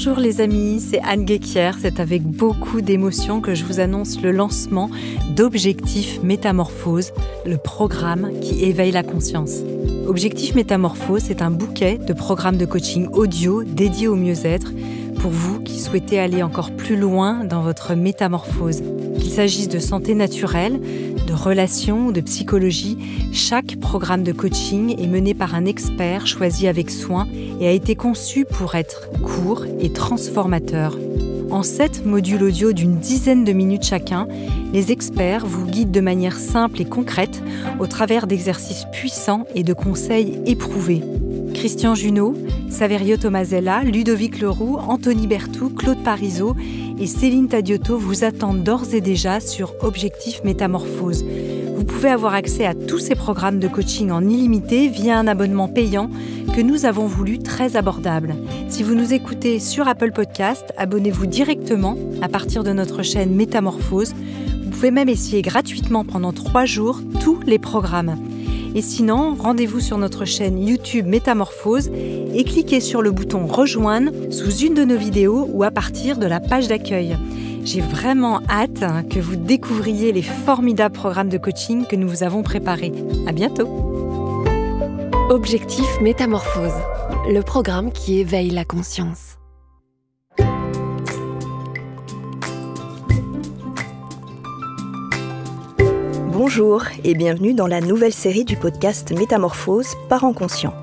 Bonjour les amis, c'est Anne Guéquier. C'est avec beaucoup d'émotion que je vous annonce le lancement d'Objectif Métamorphose, le programme qui éveille la conscience. Objectif Métamorphose, c'est un bouquet de programmes de coaching audio dédiés au mieux-être pour vous qui souhaitez aller encore plus loin dans votre métamorphose. Qu'il s'agisse de santé naturelle, de relations ou de psychologie, chaque programme de coaching est mené par un expert choisi avec soin et a été conçu pour être court et transformateur. En 7 modules audio d'une dizaine de minutes chacun, les experts vous guident de manière simple et concrète au travers d'exercices puissants et de conseils éprouvés. Christian Junot, Saverio Tomasella, Ludovic Leroux, Anthony Berthoud, Claude Parisot et Céline Tadiotto vous attendent d'ores et déjà sur Objectif Métamorphose. Vous pouvez avoir accès à tous ces programmes de coaching en illimité via un abonnement payant que nous avons voulu très abordable. Si vous nous écoutez sur Apple Podcast, abonnez-vous directement à partir de notre chaîne Métamorphose. Vous pouvez même essayer gratuitement pendant 3 jours tous les programmes. Et sinon, rendez-vous sur notre chaîne YouTube Métamorphose et cliquez sur le bouton Rejoindre sous une de nos vidéos ou à partir de la page d'accueil. J'ai vraiment hâte que vous découvriez les formidables programmes de coaching que nous vous avons préparés. À bientôt. Objectif Métamorphose, le programme qui éveille la conscience. Bonjour et bienvenue dans la nouvelle série du podcast Métamorphose, Parents conscients.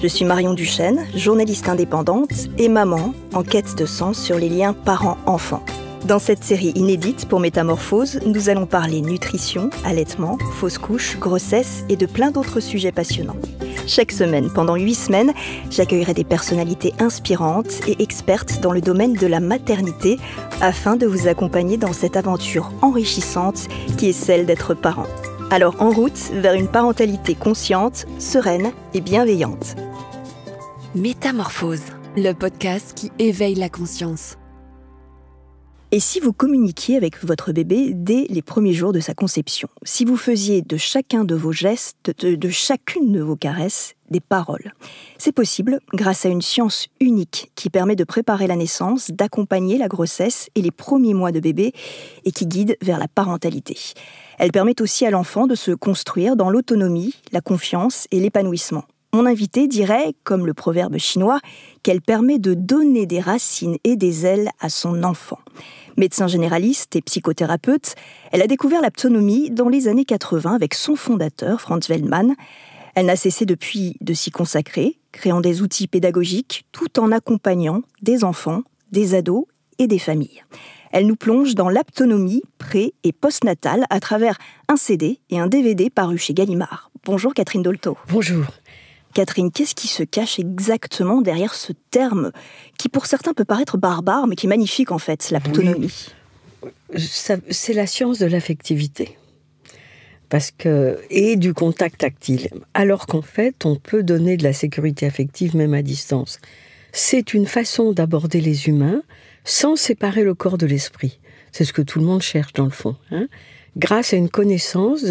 Je suis Marion Duchesne, journaliste indépendante et maman en quête de sens sur les liens parents-enfants. Dans cette série inédite pour Métamorphose, nous allons parler nutrition, allaitement, fausse couche, grossesse et de plein d'autres sujets passionnants. Chaque semaine, pendant 8 semaines, j'accueillerai des personnalités inspirantes et expertes dans le domaine de la maternité afin de vous accompagner dans cette aventure enrichissante qui est celle d'être parent. Alors en route vers une parentalité consciente, sereine et bienveillante. Métamorphose, le podcast qui éveille la conscience. Et si vous communiquiez avec votre bébé dès les premiers jours de sa conception, si vous faisiez de chacun de vos gestes, de chacune de vos caresses, des paroles, c'est possible grâce à une science unique qui permet de préparer la naissance, d'accompagner la grossesse et les premiers mois de bébé et qui guide vers la parentalité. Elle permet aussi à l'enfant de se construire dans l'autonomie, la confiance et l'épanouissement. Mon invité dirait, comme le proverbe chinois, qu'elle permet de donner des racines et des ailes à son enfant. Médecin généraliste et psychothérapeute, elle a découvert l'aptonomie dans les années 80 avec son fondateur, Franz Wellmann. Elle n'a cessé depuis de s'y consacrer, créant des outils pédagogiques tout en accompagnant des enfants, des ados et des familles. Elle nous plonge dans l'aptonomie pré- et postnatale à travers un CD et un DVD parus chez Gallimard. Bonjour Catherine Dolto. Bonjour. Catherine, qu'est-ce qui se cache exactement derrière ce terme qui pour certains peut paraître barbare, mais qui est magnifique en fait, l'aptonomie? C'est la science de l'affectivité. Et du contact tactile. Alors qu'en fait, on peut donner de la sécurité affective même à distance. C'est une façon d'aborder les humains sans séparer le corps de l'esprit. C'est ce que tout le monde cherche dans le fond. Grâce à une connaissance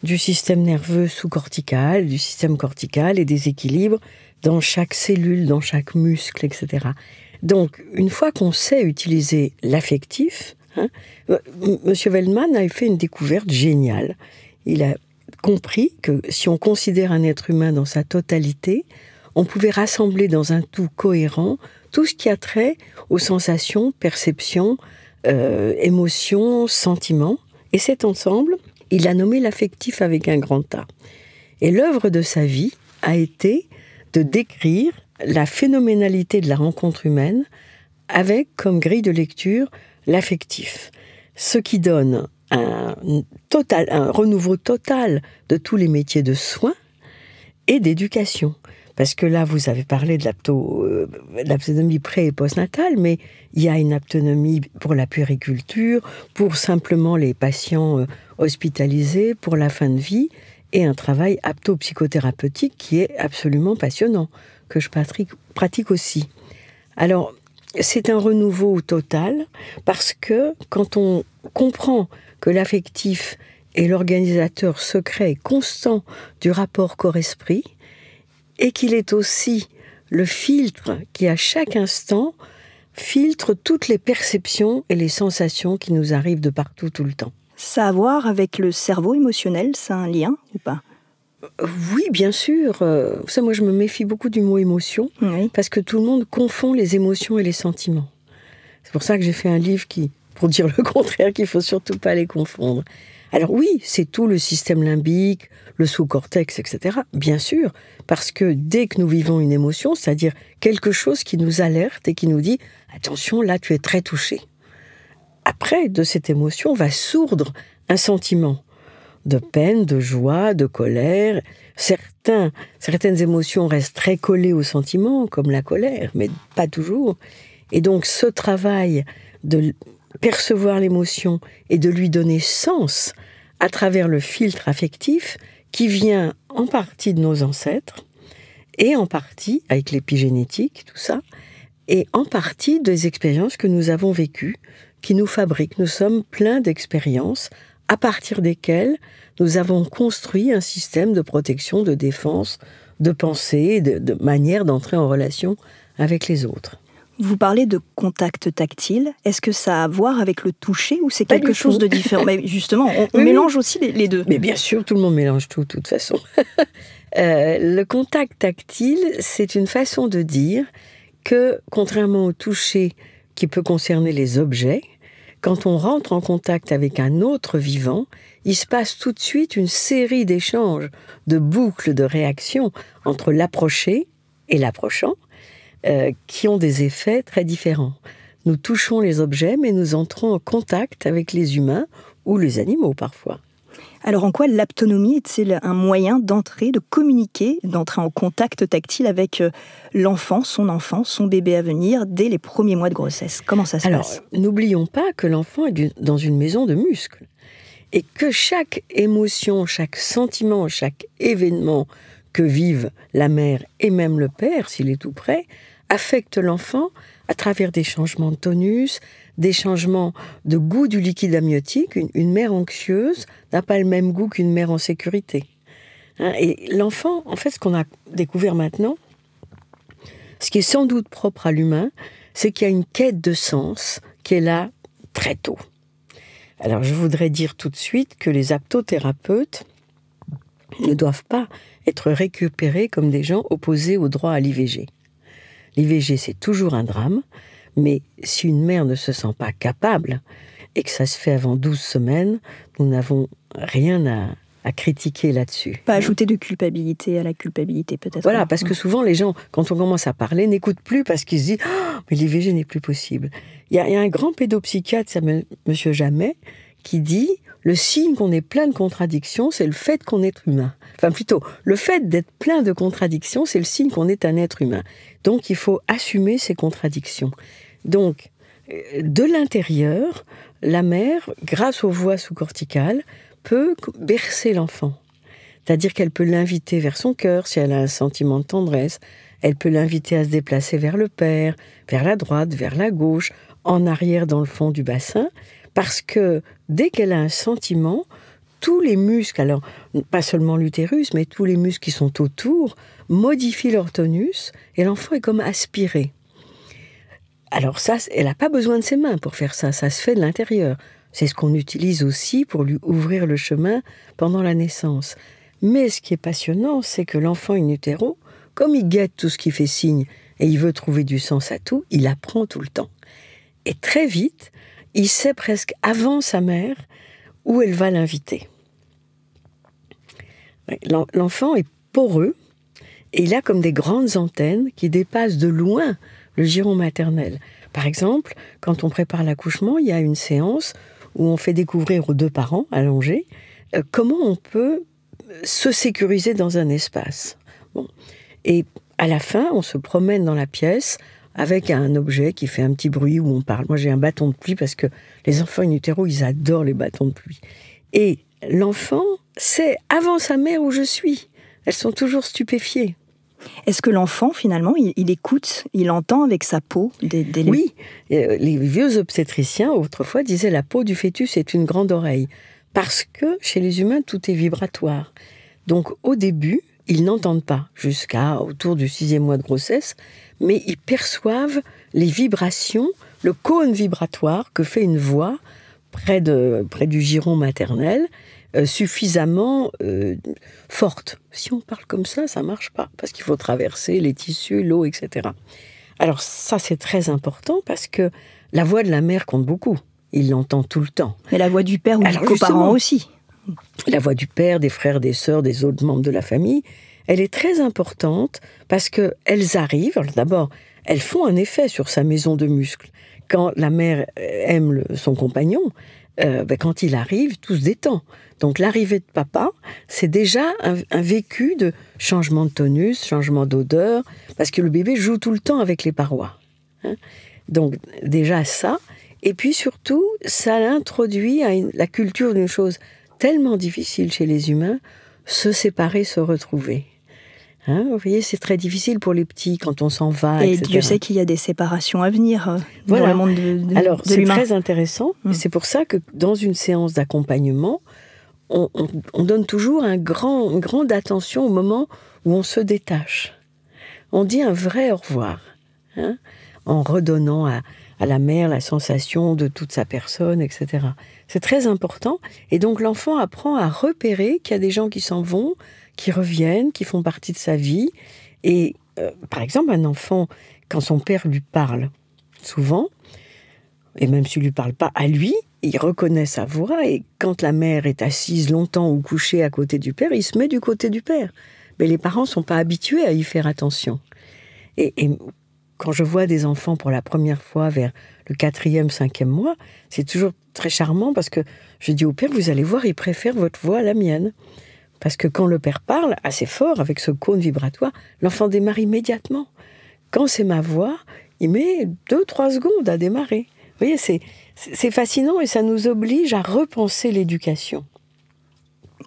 du système nerveux sous-cortical, du système cortical et des équilibres dans chaque cellule, dans chaque muscle, etc. Donc, une fois qu'on sait utiliser l'affectif, Monsieur Wellmann a fait une découverte géniale. Il a compris que si on considère un être humain dans sa totalité, on pouvait rassembler dans un tout cohérent tout ce qui a trait aux sensations, perceptions, émotions, sentiments. Et cet ensemble, il a nommé l'affectif avec un grand A. Et l'œuvre de sa vie a été de décrire la phénoménalité de la rencontre humaine avec comme grille de lecture l'affectif. Ce qui donne un renouveau total de tous les métiers de soins et d'éducation. Parce que là, vous avez parlé de l'aptonomie pré- et postnatale, mais il y a une aptonomie pour la puériculture, pour simplement les patients hospitalisés, pour la fin de vie, et un travail apto-psychothérapeutique qui est absolument passionnant, que je pratique aussi. Alors, c'est un renouveau total, parce que quand on comprend que l'affectif est l'organisateur secret et constant du rapport corps-esprit, et qu'il est aussi le filtre qui, à chaque instant, filtre toutes les perceptions et les sensations qui nous arrivent de partout tout le temps. Ça a à voir avec le cerveau émotionnel, c'est un lien ou pas ? Oui, bien sûr. Ça, moi, je me méfie beaucoup du mot émotion, parce que tout le monde confond les émotions et les sentiments. C'est pour ça que j'ai fait un livre pour dire le contraire, qu'il ne faut surtout pas les confondre. Alors oui, c'est tout le système limbique, le sous-cortex, etc. Bien sûr, parce que dès que nous vivons une émotion, c'est-à-dire quelque chose qui nous alerte et qui nous dit « Attention, là, tu es très touché ». Après, de cette émotion, va sourdre un sentiment de peine, de joie, de colère. Certaines émotions restent très collées aux sentiments, comme la colère, mais pas toujours. Et donc, ce travail de percevoir l'émotion et de lui donner sens à travers le filtre affectif qui vient en partie de nos ancêtres et en partie, avec l'épigénétique, tout ça, et en partie des expériences que nous avons vécues, qui nous fabriquent. Nous sommes pleins d'expériences à partir desquelles nous avons construit un système de protection, de défense, de pensée, de manière d'entrer en relation avec les autres. Vous parlez de contact tactile. Est-ce que ça a à voir avec le toucher ou c'est quelque chose de différent ? Mais justement, on mélange aussi les deux. Mais bien sûr, tout le monde mélange tout, de toute façon. Le contact tactile, c'est une façon de dire que, contrairement au toucher qui peut concerner les objets, quand on rentre en contact avec un autre vivant, il se passe tout de suite une série d'échanges, de boucles de réactions entre l'approché et l'approchant, qui ont des effets très différents. Nous touchons les objets, mais nous entrons en contact avec les humains ou les animaux parfois. Alors en quoi l'aptonomie est-il un moyen de communiquer, d'entrer en contact tactile avec l'enfant, son bébé à venir, dès les premiers mois de grossesse ? Comment ça se passe ? N'oublions pas que l'enfant est dans une maison de muscles et que chaque émotion, chaque sentiment, chaque événement que vivent la mère et même le père, s'il est tout près, affecte l'enfant à travers des changements de tonus, des changements de goût du liquide amniotique. Une mère anxieuse n'a pas le même goût qu'une mère en sécurité. Et l'enfant, en fait, ce qu'on a découvert maintenant, ce qui est sans doute propre à l'humain, c'est qu'il y a une quête de sens qui est là très tôt. Alors, je voudrais dire tout de suite que les aptothérapeutes ne doivent pas être récupérés comme des gens opposés au droit à l'IVG. L'IVG, c'est toujours un drame, mais si une mère ne se sent pas capable et que ça se fait avant 12 semaines, nous n'avons rien à critiquer là-dessus. Pas ajouter de culpabilité à la culpabilité, peut-être. Voilà, parce que souvent, les gens, quand on commence à parler, n'écoutent plus parce qu'ils se disent « Oh, mais l'IVG n'est plus possible ». Il y a un grand pédopsychiatre, c'est Monsieur Jamet, qui dit « Le signe qu'on est plein de contradictions, c'est le fait qu'on est humain ». Enfin, plutôt, le fait d'être plein de contradictions, c'est le signe qu'on est un être humain. Donc, il faut assumer ces contradictions. Donc, de l'intérieur, la mère, grâce aux voies sous-corticales, peut bercer l'enfant. C'est-à-dire qu'elle peut l'inviter vers son cœur, si elle a un sentiment de tendresse. Elle peut l'inviter à se déplacer vers le père, vers la droite, vers la gauche, en arrière dans le fond du bassin, parce que dès qu'elle a un sentiment, tous les muscles, alors pas seulement l'utérus, mais tous les muscles qui sont autour, modifient leur tonus, et l'enfant est comme aspiré. Alors ça, elle n'a pas besoin de ses mains pour faire ça, ça se fait de l'intérieur. C'est ce qu'on utilise aussi pour lui ouvrir le chemin pendant la naissance. Mais ce qui est passionnant, c'est que l'enfant in utero, comme il guette tout ce qui fait signe, et il veut trouver du sens à tout, il apprend tout le temps. Et très vite, il sait presque avant sa mère où elle va l'inviter. L'enfant est poreux, et il a comme des grandes antennes qui dépassent de loin le giron maternel. Par exemple, quand on prépare l'accouchement, il y a une séance où on fait découvrir aux deux parents allongés comment on peut se sécuriser dans un espace. Bon. Et à la fin, on se promène dans la pièce avec un objet qui fait un petit bruit où on parle. Moi, j'ai un bâton de pluie parce que les enfants in utero, ils adorent les bâtons de pluie. Et l'enfant sait avant sa mère où je suis. Elles sont toujours stupéfiées. Est-ce que l'enfant, finalement, il écoute, il entend avec sa peau Oui, les vieux obstétriciens, autrefois, disaient la peau du fœtus est une grande oreille. Parce que, chez les humains, tout est vibratoire. Donc, au début, ils n'entendent pas jusqu'à autour du 6e mois de grossesse, mais ils perçoivent les vibrations, le cône vibratoire que fait une voix près du giron maternel, suffisamment forte. Si on parle comme ça ne marche pas, parce qu'il faut traverser les tissus, l'eau, etc. Alors ça, c'est très important, parce que la voix de la mère compte beaucoup. Il l'entend tout le temps. Mais la voix du père ou des coparents aussi. La voix du père, des frères, des sœurs, des autres membres de la famille, elle est très importante parce qu'elles arrivent, alors d'abord, elles font un effet sur sa maison de muscles. Quand la mère aime son compagnon, quand il arrive, tout se détend. Donc l'arrivée de papa, c'est déjà un vécu de changement de tonus, changement d'odeur, parce que le bébé joue tout le temps avec les parois. Donc déjà ça, et puis surtout, ça introduit la culture d'une chose tellement difficile chez les humains, se séparer, se retrouver. Vous voyez, c'est très difficile pour les petits quand on s'en va, et etc. Dieu sait qu'il y a des séparations à venir dans le monde de Alors, c'est l'humain. très intéressant, et c'est pour ça que dans une séance d'accompagnement, on donne toujours une grande attention au moment où on se détache. On dit un vrai au revoir, en redonnant à la mère la sensation de toute sa personne, etc. C'est très important. Et donc l'enfant apprend à repérer qu'il y a des gens qui s'en vont, qui reviennent, qui font partie de sa vie. Et par exemple, un enfant, quand son père lui parle, souvent, et même s'il ne lui parle pas à lui, il reconnaît sa voix. Et quand la mère est assise longtemps ou couchée à côté du père, il se met du côté du père. Mais les parents ne sont pas habitués à y faire attention. Et quand je vois des enfants pour la première fois vers le 4e, 5e mois, c'est toujours très charmant parce que je dis au père, vous allez voir, il préfère votre voix à la mienne. Parce que quand le père parle assez fort avec ce cône vibratoire, l'enfant démarre immédiatement. Quand c'est ma voix, il met 2-3 secondes à démarrer. Vous voyez, c'est fascinant et ça nous oblige à repenser l'éducation.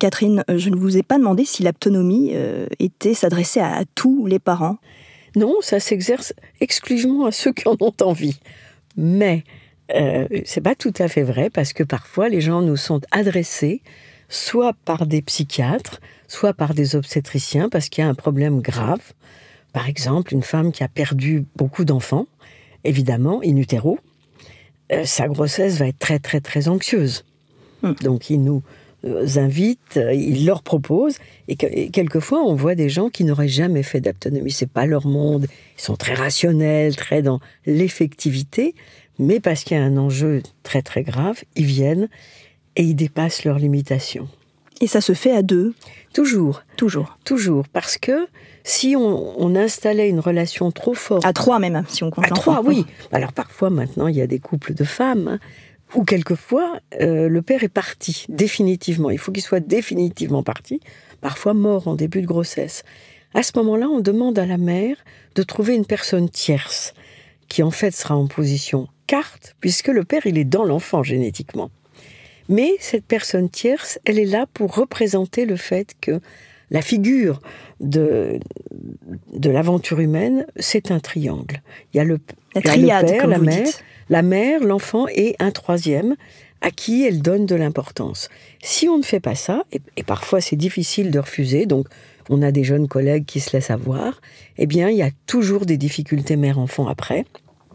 Catherine, je ne vous ai pas demandé si l'autonomie s'adressait à tous les parents. Non, ça s'exerce exclusivement à ceux qui en ont envie. Mais c'est pas tout à fait vrai parce que parfois les gens nous sont adressés soit par des psychiatres, soit par des obstétriciens parce qu'il y a un problème grave. Par exemple, une femme qui a perdu beaucoup d'enfants, évidemment, in utero, sa grossesse va être très très très anxieuse. Donc il nous invitent, ils leur proposent, et quelquefois on voit des gens qui n'auraient jamais fait d'autonomie. C'est pas leur monde, ils sont très rationnels, très dans l'effectivité, mais parce qu'il y a un enjeu très très grave, ils viennent et ils dépassent leurs limitations. Et ça se fait à deux? Toujours. Toujours. Toujours, parce que si on installait une relation trop forte... À 3 même, si on compte. À 3, oui. Alors parfois, maintenant, il y a des couples de femmes, où quelquefois, le père est parti, définitivement. Il faut qu'il soit définitivement parti, parfois mort en début de grossesse. À ce moment-là, on demande à la mère de trouver une personne tierce, qui en fait sera en position carte, puisque le père, il est dans l'enfant génétiquement. Mais cette personne tierce, elle est là pour représenter le fait que la figure de l'aventure humaine, c'est un triangle. Il y a le triade, père, comme la vous mère, dites. la mère, l'enfant et un troisième à qui elle donne de l'importance. Si on ne fait pas ça, et parfois c'est difficile de refuser, donc on a des jeunes collègues qui se laissent avoir, eh bien il y a toujours des difficultés mère-enfant après.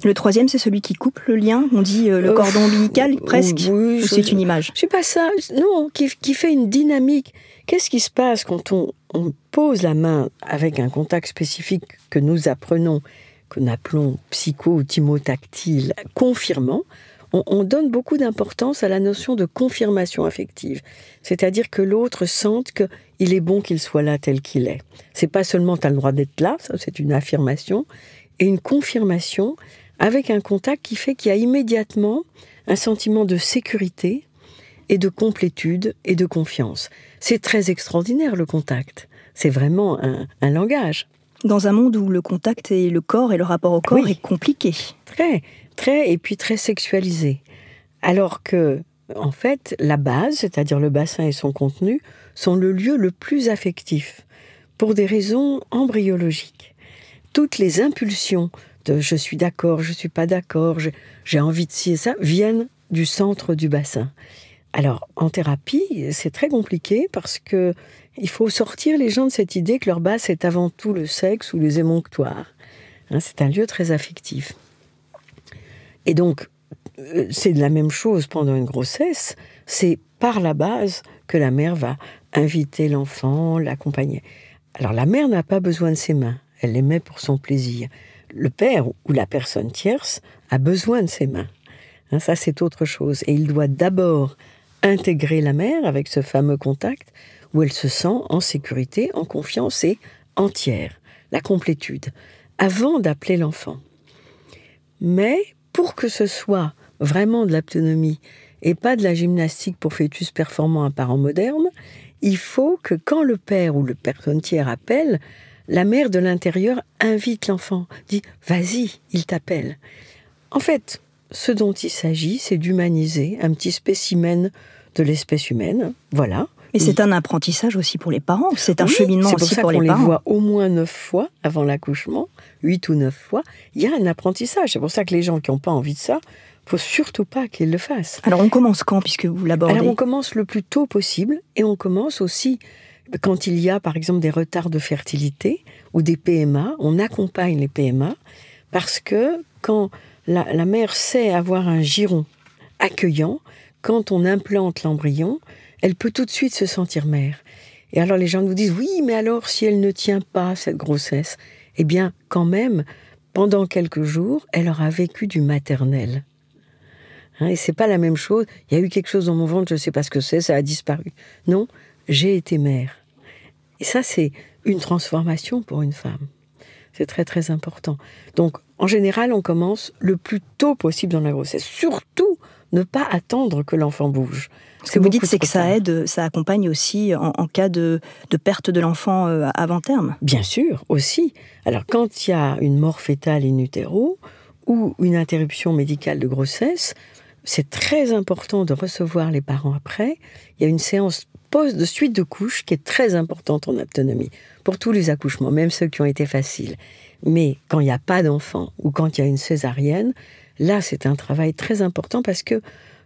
Le troisième, c'est celui qui coupe le lien, on dit le cordon ombilical, presque, oui, ou c'est une image? Je sais pas ça, non, qui fait une dynamique. Qu'est-ce qui se passe quand on pose la main avec un contact spécifique que nous apprenons, que nous appelons psycho ou thymotactile, confirmant? On donne beaucoup d'importance à la notion de confirmation affective. C'est-à-dire que l'autre sente qu'il est bon qu'il soit là tel qu'il est. C'est pas seulement tu as le droit d'être là, ça c'est une affirmation, et une confirmation avec un contact qui fait qu'il y a immédiatement un sentiment de sécurité et de complétude et de confiance. C'est très extraordinaire le contact. C'est vraiment un langage. Dans un monde où le contact et le corps et le rapport au corps Oui. est compliqué. Et puis très sexualisé. Alors que, en fait, la base, c'est-à-dire le bassin et son contenu, sont le lieu le plus affectif, pour des raisons embryologiques. Toutes les impulsions de « je suis d'accord, je suis pas d'accord, j'ai envie de ci et ça » viennent du centre du bassin. Alors, en thérapie, c'est très compliqué parce que il faut sortir les gens de cette idée que leur base, c'est avant tout le sexe ou les émonctoires. C'est un lieu très affectif. Et donc, c'est la même chose pendant une grossesse. C'est par la base que la mère va inviter l'enfant, l'accompagner. Alors, la mère n'a pas besoin de ses mains. Elle les met pour son plaisir. Le père ou la personne tierce a besoin de ses mains. Ça, c'est autre chose. Et il doit d'abord intégrer la mère avec ce fameux contact où elle se sent en sécurité, en confiance et entière. La complétude. Avant d'appeler l'enfant. Mais pour que ce soit vraiment de l'autonomie et pas de la gymnastique pour fœtus performant à parents modernes, il faut que quand le père ou le personne tiers appelle, la mère de l'intérieur invite l'enfant, dit « vas-y, il t'appelle ». En fait, ce dont il s'agit, c'est d'humaniser un petit spécimen de l'espèce humaine, voilà. Et c'est un apprentissage aussi pour les parents, c'est un cheminement aussi pour les parents. C'est pour ça qu'on les voit au moins 9 fois avant l'accouchement, 8 ou 9 fois. Il y a un apprentissage, c'est pour ça que les gens qui n'ont pas envie de ça, il ne faut surtout pas qu'ils le fassent. Alors on commence quand, puisque vous l'abordez ? Alors on commence le plus tôt possible, et on commence aussi quand il y a par exemple des retards de fertilité ou des PMA, on accompagne les PMA, parce que quand la mère sait avoir un giron accueillant, quand on implante l'embryon, elle peut tout de suite se sentir mère. Et alors les gens nous disent, oui, mais alors si elle ne tient pas cette grossesse, eh bien quand même, pendant quelques jours, elle aura vécu du maternel. Et c'est pas la même chose, il y a eu quelque chose dans mon ventre, je ne sais pas ce que c'est, ça a disparu. Non, j'ai été mère. Et ça, c'est une transformation pour une femme. C'est très très important. Donc en général, on commence le plus tôt possible dans la grossesse. Surtout, ne pas attendre que l'enfant bouge. Ce que vous dites, c'est que ça aide, ça accompagne aussi en cas de perte de l'enfant avant terme. Bien sûr, aussi. Alors, quand il y a une mort fœtale in utero ou une interruption médicale de grossesse, c'est très important de recevoir les parents après. Il y a une séance de suite de couches qui est très importante en autonomie pour tous les accouchements, même ceux qui ont été faciles. Mais quand il n'y a pas d'enfant ou quand il y a une césarienne, là, c'est un travail très important parce que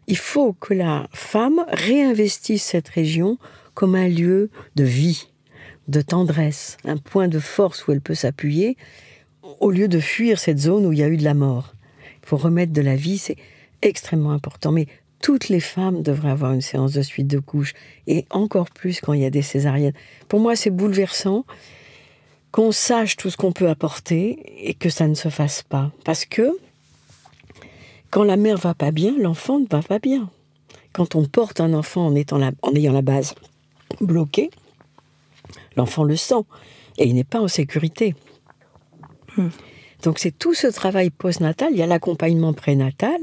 il faut que la femme réinvestisse cette région comme un lieu de vie, de tendresse, un point de force où elle peut s'appuyer, au lieu de fuir cette zone où il y a eu de la mort. Il faut remettre de la vie, c'est extrêmement important. Mais toutes les femmes devraient avoir une séance de suite de couches, et encore plus quand il y a des césariennes. Pour moi, c'est bouleversant qu'on sache tout ce qu'on peut apporter et que ça ne se fasse pas. Parce que quand la mère va pas bien, l'enfant ne va pas bien. Quand on porte un enfant en ayant la base bloquée, l'enfant le sent et il n'est pas en sécurité. Donc c'est tout ce travail postnatal. Il y a l'accompagnement prénatal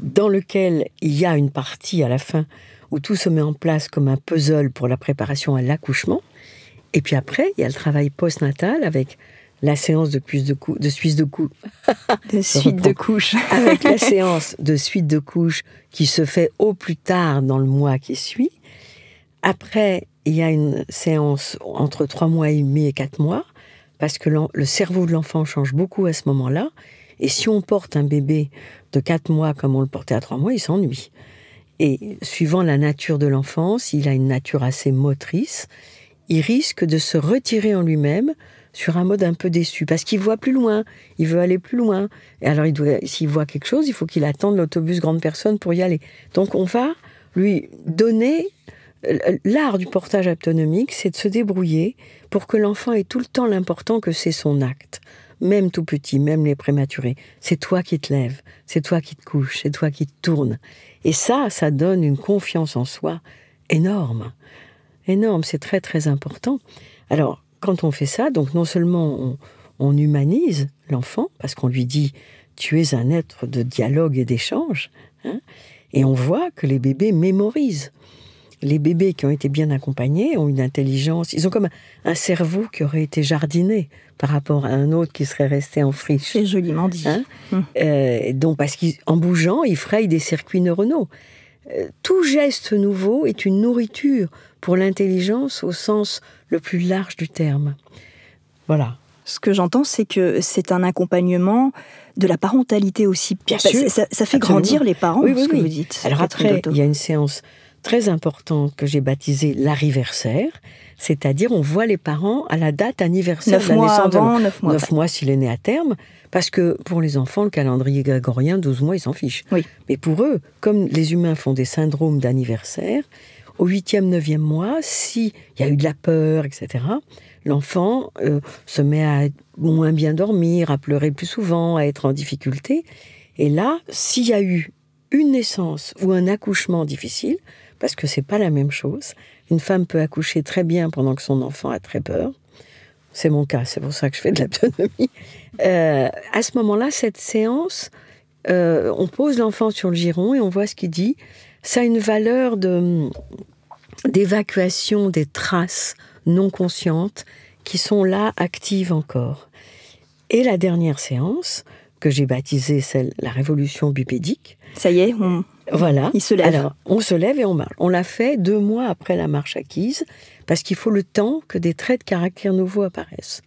dans lequel il y a une partie à la fin où tout se met en place comme un puzzle pour la préparation à l'accouchement. Et puis après, il y a le travail postnatal avec la séance de suite de couches. Avec la séance de suite de couches qui se fait au plus tard dans le mois qui suit. Après, il y a une séance entre 3 mois et demi et 4 mois, parce que le cerveau de l'enfant change beaucoup à ce moment-là. Et si on porte un bébé de 4 mois comme on le portait à 3 mois, il s'ennuie. Et suivant la nature de l'enfant, s'il a une nature assez motrice, il risque de se retirer en lui-même sur un mode un peu déçu, parce qu'il voit plus loin, il veut aller plus loin. Et alors, s'il voit quelque chose, il faut qu'il attende l'autobus grande personne pour y aller. Donc, on va lui donner l'art du portage autonomique, c'est de se débrouiller pour que l'enfant ait tout le temps l'important que c'est son acte. Même tout petit, même les prématurés. C'est toi qui te lèves, c'est toi qui te couches, c'est toi qui te tournes. Et ça donne une confiance en soi énorme. Énorme, c'est très très important. Alors, quand on fait ça, donc non seulement on humanise l'enfant, parce qu'on lui dit « tu es un être de dialogue et d'échange », et on voit que les bébés mémorisent. Les bébés qui ont été bien accompagnés ont une intelligence, ils ont comme un cerveau qui aurait été jardiné par rapport à un autre qui serait resté en friche. C'est joliment dit. Donc, parce qu'en bougeant, ils frayent des circuits neuronaux. Tout geste nouveau est une nourriture pour l'intelligence au sens le plus large du terme. Voilà. Ce que j'entends, c'est que c'est un accompagnement de la parentalité aussi. Bien sûr. Ça fait grandir les parents, oui, ce que vous dites. Alors après, il y a une séance très importante que j'ai baptisée l'arriversaire, c'est-à-dire on voit les parents à la date anniversaire de la naissance de l'enfant. 9 mois s'il est né à terme, parce que pour les enfants, le calendrier grégorien, 12 mois, ils s'en fichent. Oui. Mais pour eux, comme les humains font des syndromes d'anniversaire, au 8e, 9e mois, s'il y a eu de la peur, etc., l'enfant se met à moins bien dormir, à pleurer plus souvent, à être en difficulté. Et là, s'il y a eu une naissance ou un accouchement difficile, parce que c'est pas la même chose, une femme peut accoucher très bien pendant que son enfant a très peur. C'est mon cas, c'est pour ça que je fais de l'aptonomie. À ce moment-là, cette séance, on pose l'enfant sur le giron et on voit ce qu'il dit. Ça a une valeur d'évacuation des traces non conscientes qui sont là, actives encore. Et la dernière séance, que j'ai baptisée la révolution bipédique. Ça y est, voilà. Il se lève. Alors, on se lève et on marche. On l'a fait 2 mois après la marche acquise, parce qu'il faut le temps que des traits de caractère nouveaux apparaissent.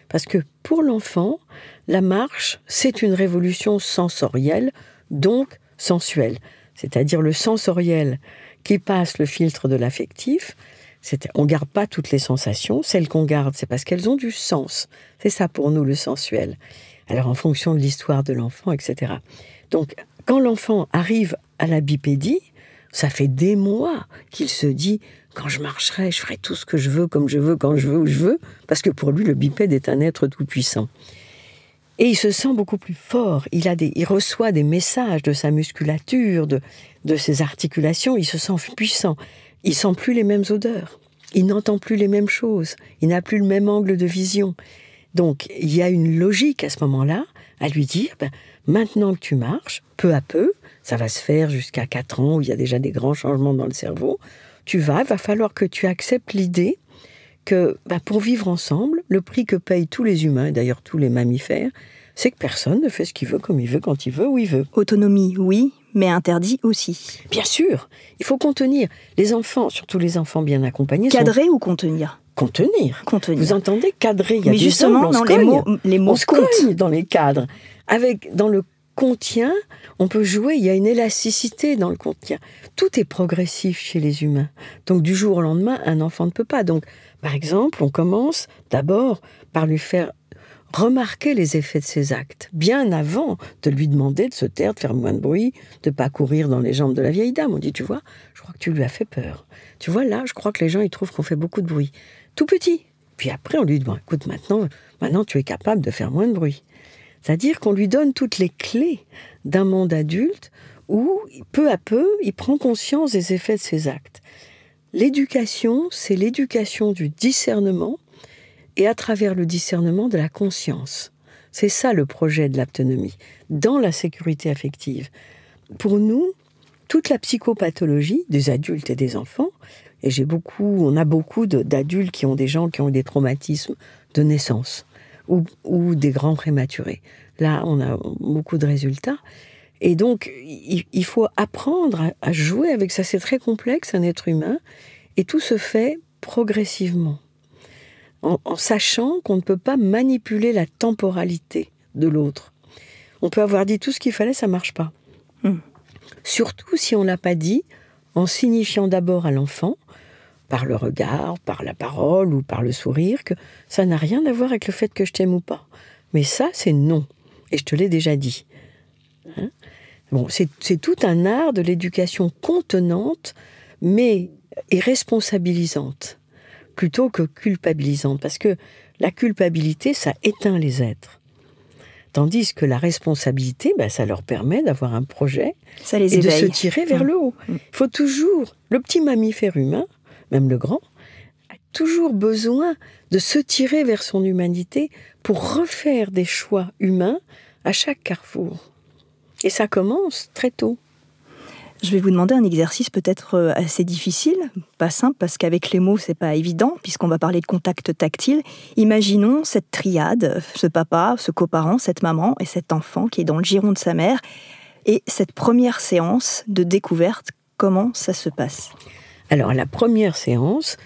Parce que pour l'enfant, la marche, c'est une révolution sensorielle, donc sensuelle. C'est-à-dire le sensoriel qui passe le filtre de l'affectif. On ne garde pas toutes les sensations. Celles qu'on garde, c'est parce qu'elles ont du sens. C'est ça pour nous, le sensuel. Alors, en fonction de l'histoire de l'enfant, etc. Donc, quand l'enfant arrive à la bipédie, ça fait des mois qu'il se dit « quand je marcherai, je ferai tout ce que je veux, comme je veux, quand je veux, où je veux », parce que pour lui, le bipède est un être tout-puissant. Et il se sent beaucoup plus fort. Il reçoit des messages de sa musculature, de ses articulations. Il se sent puissant. Il sent plus les mêmes odeurs. Il n'entend plus les mêmes choses. Il n'a plus le même angle de vision. Donc, il y a une logique à ce moment-là à lui dire, maintenant que tu marches, peu à peu, ça va se faire jusqu'à 4 ans où il y a déjà des grands changements dans le cerveau, il va falloir que tu acceptes l'idée que pour vivre ensemble, le prix que payent tous les humains, et d'ailleurs tous les mammifères, c'est que personne ne fait ce qu'il veut, comme il veut, quand il veut, où il veut. Autonomie, oui, mais interdit aussi. Bien sûr, il faut contenir. Les enfants, surtout les enfants bien accompagnés... Cadrer ou contenir ? Contenir. Vous entendez, cadrer, il y a mais des justement, angles, les mots on se cogne dans les cadres. Dans le contient, on peut jouer, il y a une élasticité dans le contient. Tout est progressif chez les humains. Donc du jour au lendemain, un enfant ne peut pas. Donc, par exemple, on commence d'abord par lui faire remarquer les effets de ses actes, bien avant de lui demander de se taire, de faire moins de bruit, de ne pas courir dans les jambes de la vieille dame. On dit, tu vois, je crois que tu lui as fait peur. Tu vois, là, je crois que les gens, ils trouvent qu'on fait beaucoup de bruit. Tout petit. Puis après, on lui dit, bon, écoute, maintenant, tu es capable de faire moins de bruit. C'est-à-dire qu'on lui donne toutes les clés d'un monde adulte où, peu à peu, il prend conscience des effets de ses actes. L'éducation, c'est l'éducation du discernement et à travers le discernement de la conscience. C'est ça le projet de l'aptonomie, dans la sécurité affective. Pour nous, toute la psychopathologie des adultes et des enfants, et on a beaucoup d'adultes qui ont des gens qui ont des traumatismes de naissance ou des grands prématurés. Là, on a beaucoup de résultats. Et donc, il faut apprendre à jouer avec ça. C'est très complexe, un être humain, et tout se fait progressivement, en sachant qu'on ne peut pas manipuler la temporalité de l'autre. On peut avoir dit tout ce qu'il fallait, ça ne marche pas. Surtout si on ne l'a pas dit, en signifiant d'abord à l'enfant, par le regard, par la parole ou par le sourire, que ça n'a rien à voir avec le fait que je t'aime ou pas. Mais ça, c'est non. Et je te l'ai déjà dit. C'est tout un art de l'éducation contenante, mais et responsabilisante, plutôt que culpabilisante. Parce que la culpabilité, ça éteint les êtres. Tandis que la responsabilité, ça leur permet d'avoir un projet ça les et éveille. De se tirer vers le haut. Il faut toujours, le petit mammifère humain, même le grand, a toujours besoin de se tirer vers son humanité pour refaire des choix humains à chaque carrefour. Et ça commence très tôt. Je vais vous demander un exercice peut-être assez difficile, pas simple, parce qu'avec les mots, c'est pas évident, puisqu'on va parler de contact tactile. Imaginons cette triade, ce papa, ce coparent, cette maman et cet enfant qui est dans le giron de sa mère. Et cette première séance de découverte, comment ça se passe ? Alors, la première séance,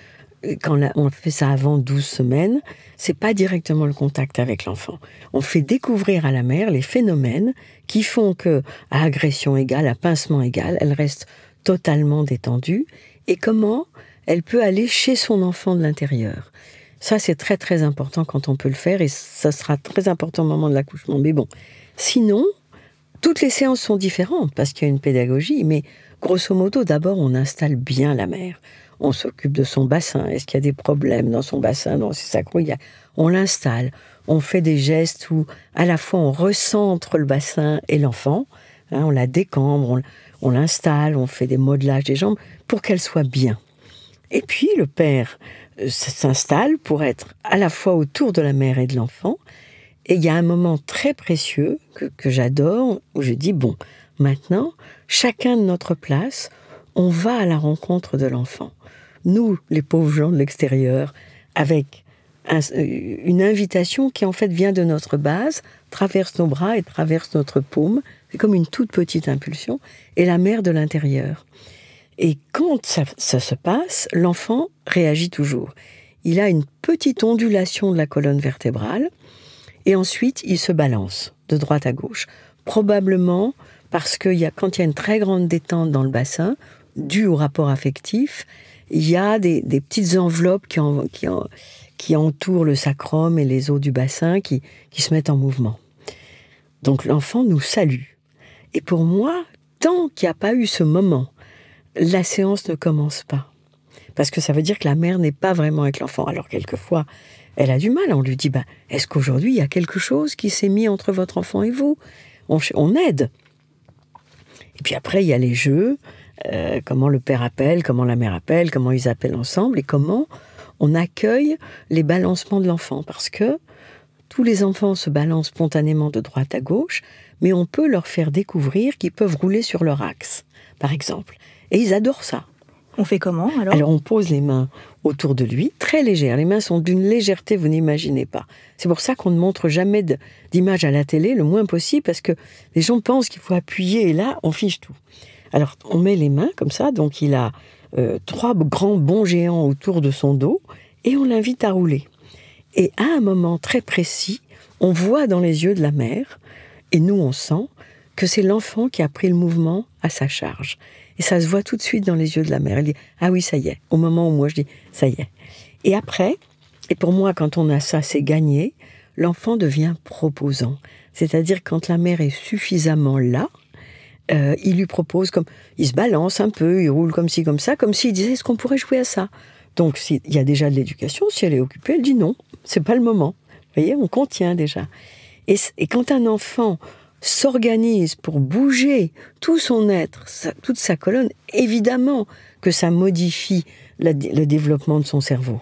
quand on fait ça avant 12 semaines, c'est pas directement le contact avec l'enfant. On fait découvrir à la mère les phénomènes qui font que, à agression égale, à pincement égal, elle reste totalement détendue et comment elle peut aller chez son enfant de l'intérieur. Ça, c'est très très important quand on peut le faire et ça sera très important au moment de l'accouchement. Mais bon, sinon, toutes les séances sont différentes parce qu'il y a une pédagogie, mais grosso modo, d'abord, on installe bien la mère. On s'occupe de son bassin. Est-ce qu'il y a des problèmes dans son bassin, dans ses sacros? On l'installe. On fait des gestes où, à la fois, on recentre le bassin et l'enfant. On la décambre, on l'installe, on fait des modelages des jambes pour qu'elle soit bien. Et puis, le père s'installe pour être à la fois autour de la mère et de l'enfant. Et il y a un moment très précieux que j'adore, où je dis, bon, maintenant, chacun de notre place, on va à la rencontre de l'enfant. Nous, les pauvres gens de l'extérieur, avec une invitation qui en fait vient de notre base, traverse nos bras et traverse notre paume. C'est comme une toute petite impulsion. Et la mère de l'intérieur. Et quand ça se passe, l'enfant réagit toujours. Il a une petite ondulation de la colonne vertébrale et ensuite il se balance de droite à gauche. Probablement parce que quand il y a une très grande détente dans le bassin, due au rapport affectif, il y a des petites enveloppes qui entourent le sacrum et les os du bassin qui se mettent en mouvement. Donc l'enfant nous salue. Et pour moi, tant qu'il n'y a pas eu ce moment, la séance ne commence pas. Parce que ça veut dire que la mère n'est pas vraiment avec l'enfant. Alors quelquefois, elle a du mal. On lui dit, est-ce qu'aujourd'hui, il y a quelque chose qui s'est mis entre votre enfant et vous ? On aide. Et puis après, il y a les jeux, comment le père appelle, comment la mère appelle, comment ils appellent ensemble, et comment on accueille les balancements de l'enfant. Parce que tous les enfants se balancent spontanément de droite à gauche, mais on peut leur faire découvrir qu'ils peuvent rouler sur leur axe, par exemple. Et ils adorent ça. On fait comment alors ? Alors on pose les mains autour de lui, très légères. Les mains sont d'une légèreté, vous n'imaginez pas. C'est pour ça qu'on ne montre jamais d'image à la télé, le moins possible, parce que les gens pensent qu'il faut appuyer, et là, on fiche tout. Alors on met les mains comme ça, donc il a 3 grands bonds géants autour de son dos, et on l'invite à rouler. Et à un moment très précis, on voit dans les yeux de la mère, et nous on sent que c'est l'enfant qui a pris le mouvement à sa charge. Et ça se voit tout de suite dans les yeux de la mère. Elle dit « Ah oui, ça y est ». Au moment où moi je dis « Ça y est ». Et après, et pour moi quand on a ça, c'est gagné, l'enfant devient proposant. C'est-à-dire quand la mère est suffisamment là, il lui propose, il se balance un peu, il roule comme ci, comme ça, comme s'il disait « Est-ce qu'on pourrait jouer à ça ?» Donc s'il y a déjà de l'éducation, si elle est occupée, elle dit « Non, c'est pas le moment ». Vous voyez, on contient déjà. Et quand un enfant s'organise pour bouger tout son être, toute sa colonne, évidemment que ça modifie le développement de son cerveau.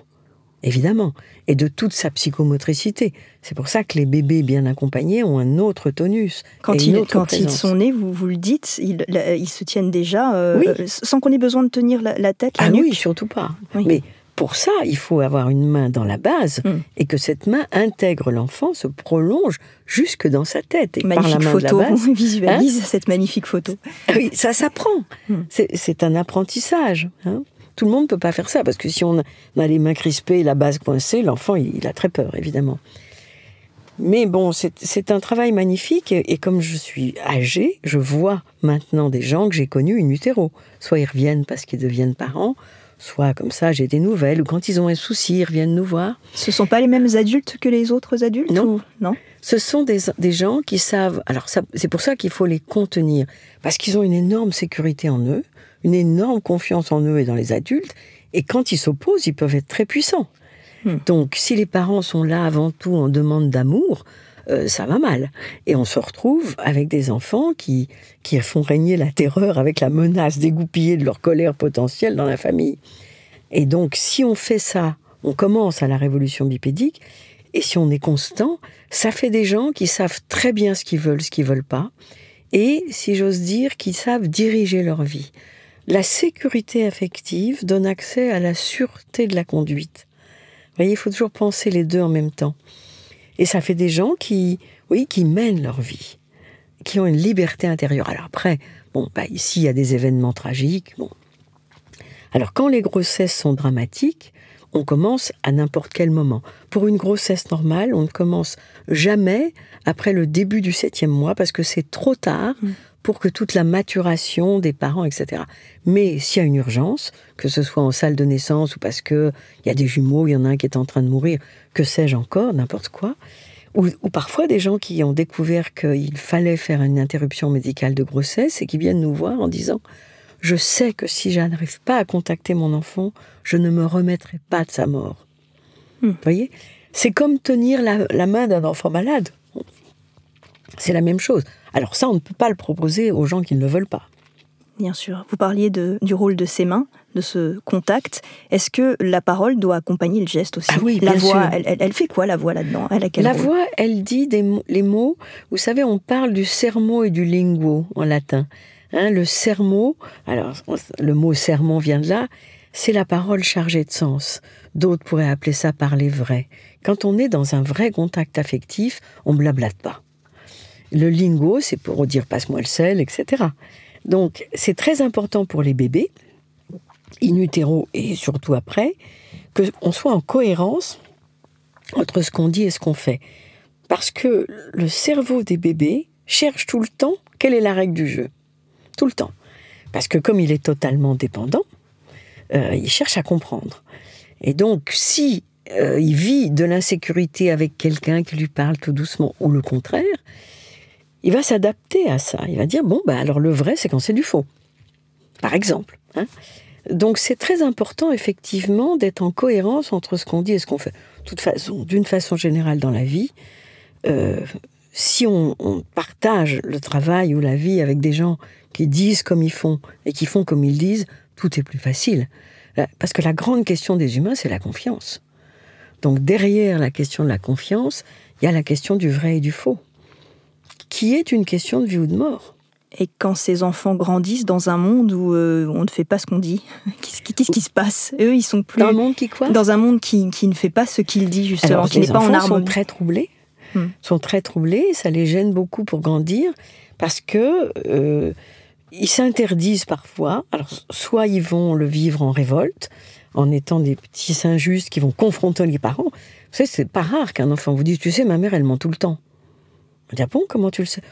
Évidemment. Et de toute sa psychomotricité. C'est pour ça que les bébés bien accompagnés ont un autre tonus. Quand ils sont nés, vous le dites, ils se tiennent déjà, oui. Sans qu'on ait besoin de tenir la tête, la nuque. Oui, surtout pas. Oui. Mais pour ça, il faut avoir une main dans la base et que cette main intègre l'enfant, se prolonge jusque dans sa tête. Et magnifique par la main photo, de la base, on visualise cette magnifique photo. Oui, ça s'apprend. C'est un apprentissage. Tout le monde ne peut pas faire ça, parce que si on a les mains crispées et la base coincée, l'enfant, il a très peur, évidemment. Mais bon, c'est un travail magnifique, et comme je suis âgée, je vois maintenant des gens que j'ai connus in utero. Soit ils reviennent parce qu'ils deviennent parents, soit comme ça, j'ai des nouvelles, ou quand ils ont un souci, ils reviennent nous voir. Ce ne sont pas les mêmes adultes que les autres adultes ? Non. Non. Ce sont des gens qui savent... Alors, c'est pour ça qu'il faut les contenir, parce qu'ils ont une énorme sécurité en eux, une énorme confiance en eux et dans les adultes, et quand ils s'opposent, ils peuvent être très puissants. Donc, si les parents sont là avant tout en demande d'amour, ça va mal. Et on se retrouve avec des enfants qui font régner la terreur avec la menace dégoupillée de leur colère potentielle dans la famille. Et donc, si on fait ça, on commence à la révolution bipédique, et si on est constant, ça fait des gens qui savent très bien ce qu'ils veulent pas, et, si j'ose dire, qui savent diriger leur vie. La sécurité affective donne accès à la sûreté de la conduite. Vous voyez, il faut toujours penser les deux en même temps. Et ça fait des gens qui mènent leur vie, qui ont une liberté intérieure. Alors après, ici, il y a des événements tragiques. Alors, quand les grossesses sont dramatiques, on commence à n'importe quel moment. Pour une grossesse normale, on ne commence jamais après le début du 7e mois, parce que c'est trop tard pour que toute la maturation des parents, etc. Mais s'il y a une urgence, que ce soit en salle de naissance ou parce qu'il y a des jumeaux, il y en a un qui est en train de mourir, que sais-je encore, n'importe quoi, ou parfois des gens qui ont découvert qu'il fallait faire une interruption médicale de grossesse et qui viennent nous voir en disant « Je sais que si je n'arrive pas à contacter mon enfant, je ne me remettrai pas de sa mort. » Vous voyez ? C'est comme tenir la main d'un enfant malade. C'est la même chose. Alors ça, on ne peut pas le proposer aux gens qui ne le veulent pas. Bien sûr. Vous parliez du rôle de ses mains, de ce contact. Est-ce que la parole doit accompagner le geste aussi ? Ah oui, la bien voix, sûr. Elle fait quoi, la voix, là-dedans ? Elle a quel La rôle ? voix, elle dit les mots. Vous savez, on parle du sermo et du linguo en latin. Le sermo, alors le mot sermon vient de là, c'est la parole chargée de sens. D'autres pourraient appeler ça parler vrai. Quand on est dans un vrai contact affectif, on blablate pas. Le lingo, c'est pour dire passe-moi le sel, etc. Donc, c'est très important pour les bébés, in utero et surtout après, qu'on soit en cohérence entre ce qu'on dit et ce qu'on fait. Parce que le cerveau des bébés cherche tout le temps quelle est la règle du jeu. Tout le temps. Parce que comme il est totalement dépendant, il cherche à comprendre. Et donc, si il vit de l'insécurité avec quelqu'un qui lui parle tout doucement, ou le contraire, il va s'adapter à ça. Il va dire, alors le vrai, c'est quand c'est du faux. Par exemple. Donc, c'est très important, effectivement, d'être en cohérence entre ce qu'on dit et ce qu'on fait. De toute façon, d'une façon générale dans la vie, si on partage le travail ou la vie avec des gens qui disent comme ils font et qui font comme ils disent, tout est plus facile. Parce que la grande question des humains, c'est la confiance. Donc derrière la question de la confiance, il y a la question du vrai et du faux, qui est une question de vie ou de mort. Et quand ces enfants grandissent dans un monde où on ne fait pas ce qu'on dit, qu'est-ce qui se passe ? Eux, ils sont plus... Dans un monde qui quoi ? Dans un monde qui ne fait pas ce qu'il dit, justement, Alors, qui n'est pas en harmonie. Les harmonie. enfants sont très troublés. Sont très troublés, ça les gêne beaucoup pour grandir, parce que ils s'interdisent parfois. Alors, soit ils vont le vivre en révolte, en étant des petits injustes qui vont confronter les parents. Vous savez, c'est pas rare qu'un enfant vous dise, tu sais, ma mère, elle ment tout le temps. On dit, ah bon, comment tu le sais ?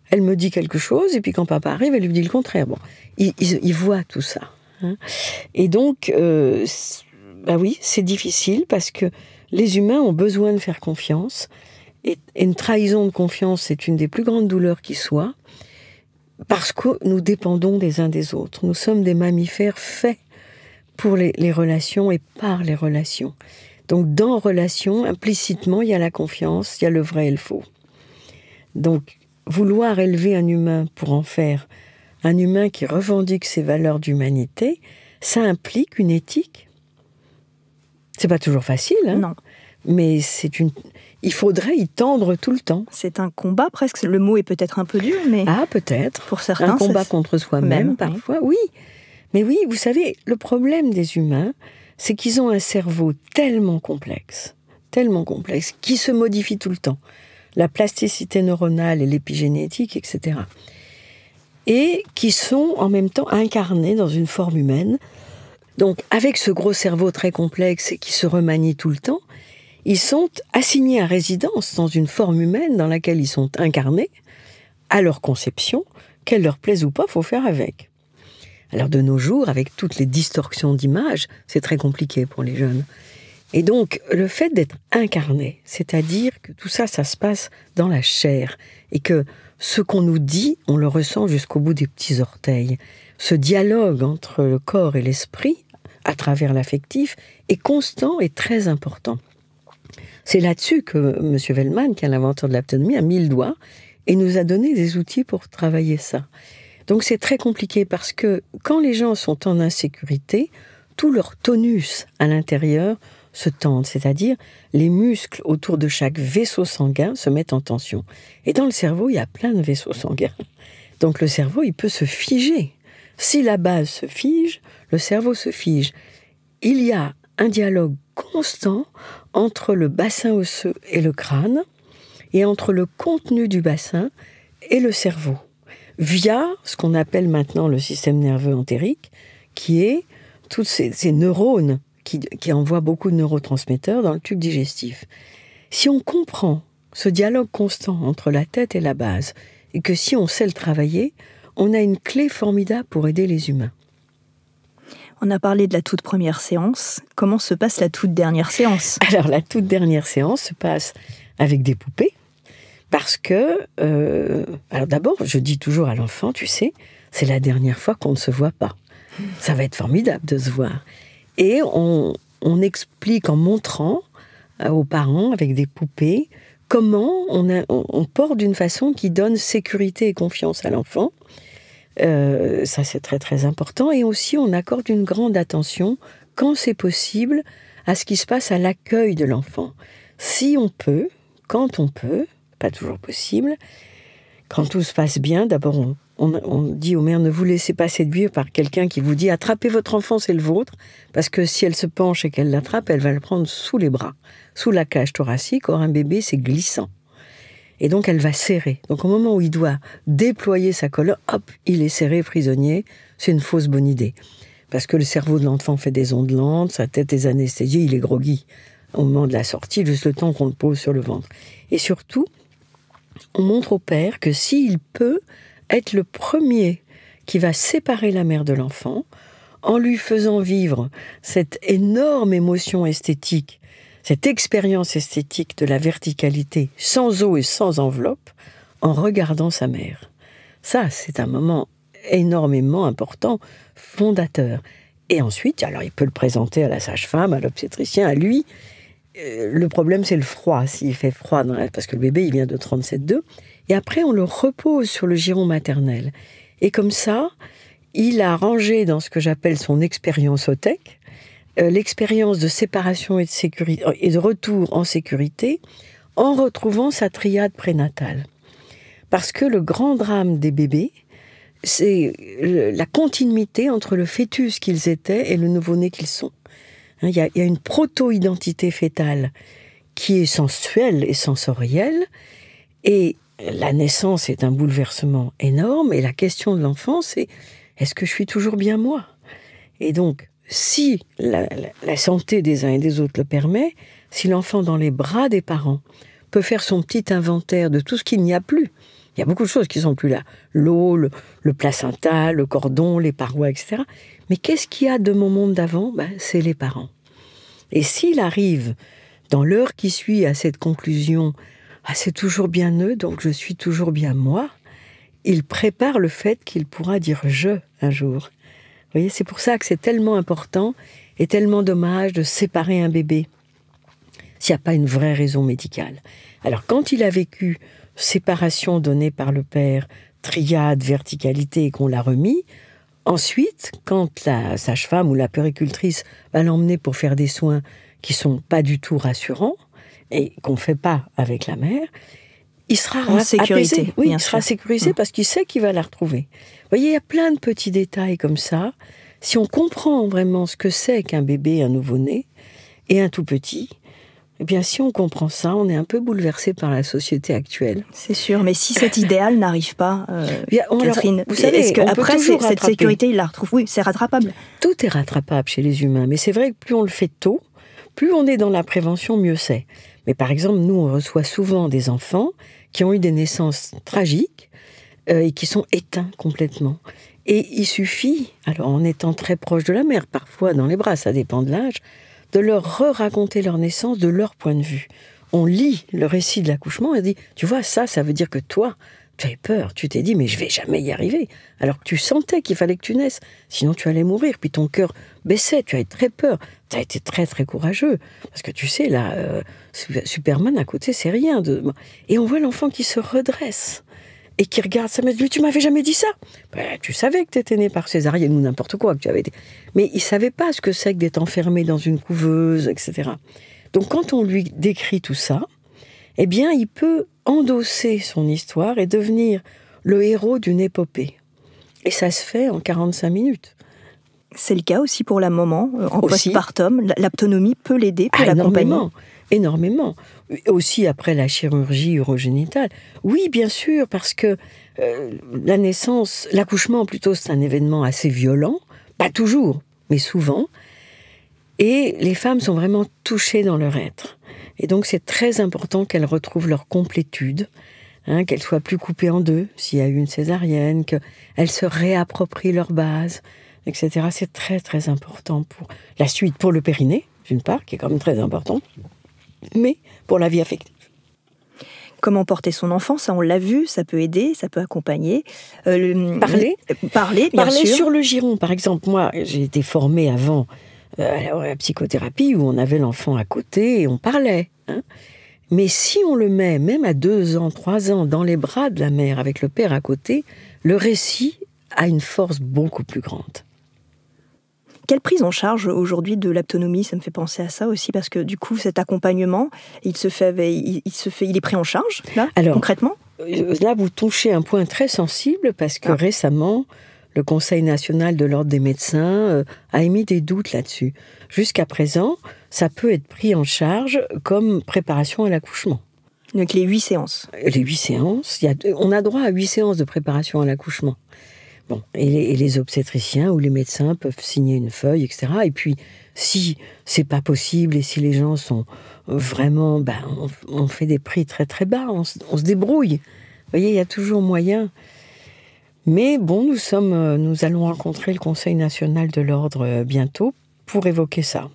Elle me dit quelque chose, et puis quand papa arrive, elle lui dit le contraire. Bon, ils voient tout ça. Et donc, oui, c'est difficile, parce que les humains ont besoin de faire confiance, et une trahison de confiance, c'est une des plus grandes douleurs qui soit, parce que nous dépendons des uns des autres. Nous sommes des mammifères faits pour les relations et par les relations. Donc, dans relation, implicitement, il y a la confiance, il y a le vrai et le faux. Donc, vouloir élever un humain pour en faire un humain qui revendique ses valeurs d'humanité, ça implique une éthique. C'est pas toujours facile, Non. Mais il faudrait y tendre tout le temps. C'est un combat presque. Le mot est peut-être un peu dur, mais... Ah, peut-être. Pour certains, un combat contre soi-même, parfois, oui. Mais oui, vous savez, le problème des humains, c'est qu'ils ont un cerveau tellement complexe, qui se modifie tout le temps. La plasticité neuronale et l'épigénétique, etc. Et qui sont en même temps incarnés dans une forme humaine. Donc, avec ce gros cerveau très complexe et qui se remanie tout le temps, ils sont assignés à résidence dans une forme humaine dans laquelle ils sont incarnés, à leur conception, qu'elle leur plaise ou pas, il faut faire avec. Alors de nos jours, avec toutes les distorsions d'images, c'est très compliqué pour les jeunes. Et donc, le fait d'être incarné, c'est-à-dire que tout ça, ça se passe dans la chair, et que ce qu'on nous dit, on le ressent jusqu'au bout des petits orteils. Ce dialogue entre le corps et l'esprit, à travers l'affectif, est constant et très important. C'est là-dessus que M. Vellman, qui est l'inventeur de l'autonomie, a mis le doigt et nous a donné des outils pour travailler ça. Donc c'est très compliqué parce que quand les gens sont en insécurité, tout leur tonus à l'intérieur se tend, c'est-à-dire les muscles autour de chaque vaisseau sanguin se mettent en tension. Et dans le cerveau, il y a plein de vaisseaux sanguins. Donc le cerveau, il peut se figer. Si la base se fige, le cerveau se fige. Il y a un dialogue constant entre le bassin osseux et le crâne, et entre le contenu du bassin et le cerveau, via ce qu'on appelle maintenant le système nerveux entérique, qui est tous ces neurones qui envoient beaucoup de neurotransmetteurs dans le tube digestif. Si on comprend ce dialogue constant entre la tête et la base, et que si on sait le travailler, on a une clé formidable pour aider les humains. On a parlé de la toute première séance. Comment se passe la toute dernière séance ? Alors, la toute dernière séance se passe avec des poupées. Parce que, alors d'abord, je dis toujours à l'enfant, tu sais, c'est la dernière fois qu'on ne se voit pas. Ça va être formidable de se voir. Et on explique en montrant aux parents, avec des poupées, comment on porte d'une façon qui donne sécurité et confiance à l'enfant. Ça, c'est très, très important. Et aussi, on accorde une grande attention, quand c'est possible, à ce qui se passe à l'accueil de l'enfant. Si on peut, quand on peut, pas toujours possible, quand tout se passe bien, d'abord, on dit aux mères, ne vous laissez pas séduire par quelqu'un qui vous dit « attrapez votre enfant, c'est le vôtre », parce que si elle se penche et qu'elle l'attrape, elle va le prendre sous les bras, sous la cage thoracique. Or, un bébé, c'est glissant. Et donc, elle va serrer. Donc, au moment où il doit déployer sa colonne, hop, il est serré, prisonnier. C'est une fausse bonne idée. Parce que le cerveau de l'enfant fait des ondes lentes, sa tête est anesthésiée, il est groggy. Au moment de la sortie, juste le temps qu'on le pose sur le ventre. Et surtout, on montre au père que s'il peut être le premier qui va séparer la mère de l'enfant, en lui faisant vivre cette énorme émotion esthétique, cette expérience esthétique de la verticalité, sans eau et sans enveloppe, en regardant sa mère. Ça, c'est un moment énormément important, fondateur. Et ensuite, alors il peut le présenter à la sage-femme, à l'obstétricien, à lui. Le problème, c'est le froid, s'il fait froid, parce que le bébé, il vient de 37,2. Et après, on le repose sur le giron maternel. Et comme ça, il a rangé dans ce que j'appelle son expérience OTEC, l'expérience de séparation et de sécurité, et de retour en sécurité, en retrouvant sa triade prénatale. Parce que le grand drame des bébés, c'est la continuité entre le fœtus qu'ils étaient et le nouveau-né qu'ils sont. Il y a une proto-identité fœtale qui est sensuelle et sensorielle, et la naissance est un bouleversement énorme, et la question de l'enfant, c'est « est-ce que je suis toujours bien moi ?» Et donc, si la santé des uns et des autres le permet, si l'enfant dans les bras des parents peut faire son petit inventaire de tout ce qu'il n'y a plus, il y a beaucoup de choses qui ne sont plus là, l'eau, le placenta, le cordon, les parois, etc. Mais qu'est-ce qu'il y a de mon monde d'avant ? C'est les parents. Et s'il arrive, dans l'heure qui suit à cette conclusion, c'est toujours bien eux, donc je suis toujours bien moi, il prépare le fait qu'il pourra dire « je » un jour. Vous voyez, c'est pour ça que c'est tellement important et tellement dommage de séparer un bébé s'il n'y a pas une vraie raison médicale. Alors, quand il a vécu séparation donnée par le père, triade, verticalité, et qu'on l'a remis, ensuite, quand la sage-femme ou la puéricultrice va l'emmener pour faire des soins qui ne sont pas du tout rassurants, et qu'on ne fait pas avec la mère, il sera en sécurité. Apaisé. Oui, il sera sécurisé parce qu'il sait qu'il va la retrouver. Vous voyez, il y a plein de petits détails comme ça. Si on comprend vraiment ce que c'est qu'un bébé, un nouveau-né, et un tout petit, eh bien, si on comprend ça, on est un peu bouleversé par la société actuelle. C'est sûr, mais si cet idéal n'arrive pas, Catherine, vous savez, est-ce qu'après, cette sécurité, il la retrouve ? Oui, c'est rattrapable. Tout est rattrapable chez les humains, mais c'est vrai que plus on le fait tôt, plus on est dans la prévention, mieux c'est. Mais par exemple, nous, on reçoit souvent des enfants qui ont eu des naissances tragiques et qui sont éteints complètement. Et il suffit, alors en étant très proche de la mère, parfois dans les bras, ça dépend de l'âge, de leur raconter leur naissance de leur point de vue. On lit le récit de l'accouchement et on dit, tu vois, ça veut dire que toi, tu avais peur, tu t'es dit, mais je vais jamais y arriver. Alors que tu sentais qu'il fallait que tu naisses, sinon tu allais mourir, puis ton cœur baissait, tu avais très peur. Tu as été très très courageux, parce que tu sais, là, Superman à côté, c'est rien. Et on voit l'enfant qui se redresse, et qui regarde sa mère, lui, tu m'avais jamais dit ça. Tu savais que tu étais né par césarienne ou n'importe quoi, que tu avais été. Mais il savait pas ce que c'est que d'être enfermé dans une couveuse, etc. Donc quand on lui décrit tout ça, eh bien, il peut endosser son histoire et devenir le héros d'une épopée. Et ça se fait en 45 minutes. C'est le cas aussi pour la maman, en postpartum. L'autonomie peut l'aider, peut l'accompagner. Énormément. Aussi après la chirurgie urogénitale. Oui, bien sûr, parce que la naissance, l'accouchement plutôt, c'est un événement assez violent. Pas toujours, mais souvent. Et les femmes sont vraiment touchées dans leur être. Et donc, c'est très important qu'elles retrouvent leur complétude. qu'elles soient plus coupées en deux s'il y a eu une césarienne, qu'elles se réapproprient leur base, etc. C'est très très important pour la suite, pour le périnée, d'une part, qui est quand même très important, mais pour la vie affective. Comment porter son enfant, ça on l'a vu, ça peut aider, ça peut accompagner. Parler, bien sûr. sur le giron, par exemple. Moi, j'ai été formée avant à la psychothérapie où on avait l'enfant à côté et on parlait. Mais si on le met, même à 2 ans, 3 ans, dans les bras de la mère avec le père à côté, le récit a une force beaucoup plus grande. Quelle prise en charge aujourd'hui de l'aptonomie? Ça me fait penser à ça aussi, parce que du coup, cet accompagnement, il est pris en charge, là, concrètement? Là, vous touchez un point très sensible, parce que récemment, le Conseil national de l'ordre des médecins a émis des doutes là-dessus. Jusqu'à présent, ça peut être pris en charge comme préparation à l'accouchement. Donc les 8 séances. Les 8 séances, on a droit à 8 séances de préparation à l'accouchement. Bon, et les obstétriciens ou les médecins peuvent signer une feuille, etc. Et puis, si c'est pas possible et si les gens sont vraiment... on fait des prix très très bas, on se débrouille. Vous voyez, il y a toujours moyen. Mais bon, nous allons rencontrer le Conseil national de l'ordre bientôt pour évoquer ça.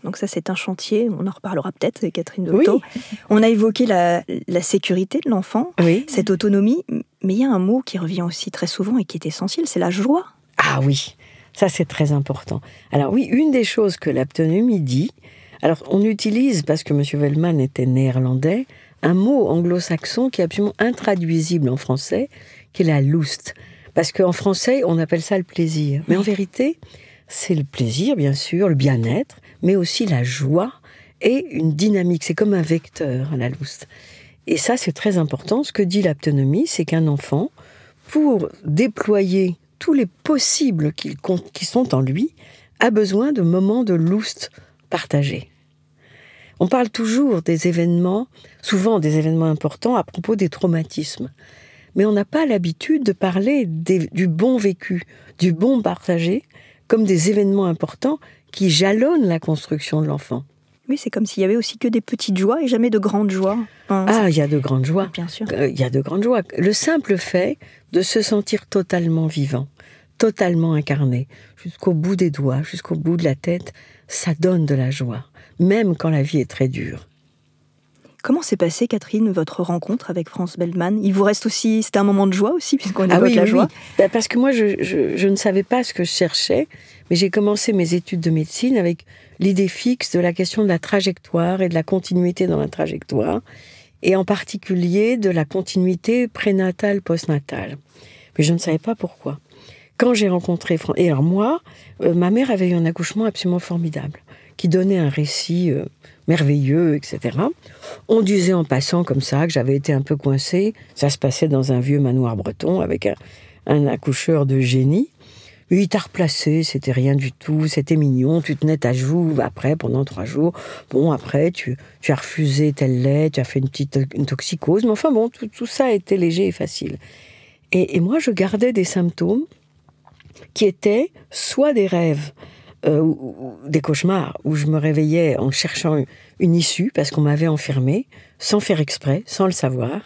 Donc ça, c'est un chantier, on en reparlera peut-être avec Catherine Dolto. Oui. On a évoqué la sécurité de l'enfant, cette autonomie, mais il y a un mot qui revient aussi très souvent et qui est essentiel, c'est la joie. Ah oui, ça c'est très important. Alors oui, une des choses que l'aptonomie dit, alors on utilise, parce que M. Velman était néerlandais, un mot anglo-saxon qui est absolument intraduisible en français, qui est la lust. Parce qu'en français, on appelle ça le plaisir. Mais en vérité, c'est le plaisir, bien sûr, le bien-être, mais aussi la joie et une dynamique. C'est comme un vecteur, la lust. Et ça, c'est très important. Ce que dit l'aptonomie, c'est qu'un enfant, pour déployer tous les possibles qui sont en lui, a besoin de moments de lust partagés. On parle toujours des événements, souvent des événements importants, à propos des traumatismes. Mais on n'a pas l'habitude de parler du bon vécu, du bon partagé, comme des événements importants qui jalonnent la construction de l'enfant. Oui, c'est comme s'il y avait aussi que des petites joies et jamais de grandes joies. Il y a de grandes joies. Bien sûr. Il y a de grandes joies. Le simple fait de se sentir totalement vivant, totalement incarné, jusqu'au bout des doigts, jusqu'au bout de la tête, ça donne de la joie, même quand la vie est très dure. Comment s'est passée, Catherine, votre rencontre avec Franz Bellmann? Il vous reste aussi... C'était un moment de joie aussi, puisqu'on évoque la joie. Oui. Parce que moi, je ne savais pas ce que je cherchais, mais j'ai commencé mes études de médecine avec l'idée fixe de la question de la trajectoire et de la continuité dans la trajectoire, et en particulier de la continuité prénatale, postnatale. Mais je ne savais pas pourquoi. Quand j'ai rencontré Franz... Et alors moi, ma mère avait eu un accouchement absolument formidable, qui donnait un récit... merveilleux, etc. On disait en passant comme ça que j'avais été un peu coincée. Ça se passait dans un vieux manoir breton avec un accoucheur de génie. Il t'a replacé, c'était rien du tout, c'était mignon, tu tenais ta joue après pendant 3 jours. Bon, après, tu as refusé tel lait, tu as fait une toxicose. Mais enfin bon, tout ça était léger et facile. Et moi, je gardais des symptômes qui étaient soit des rêves, ou des cauchemars où je me réveillais en cherchant une issue parce qu'on m'avait enfermée, sans faire exprès, sans le savoir,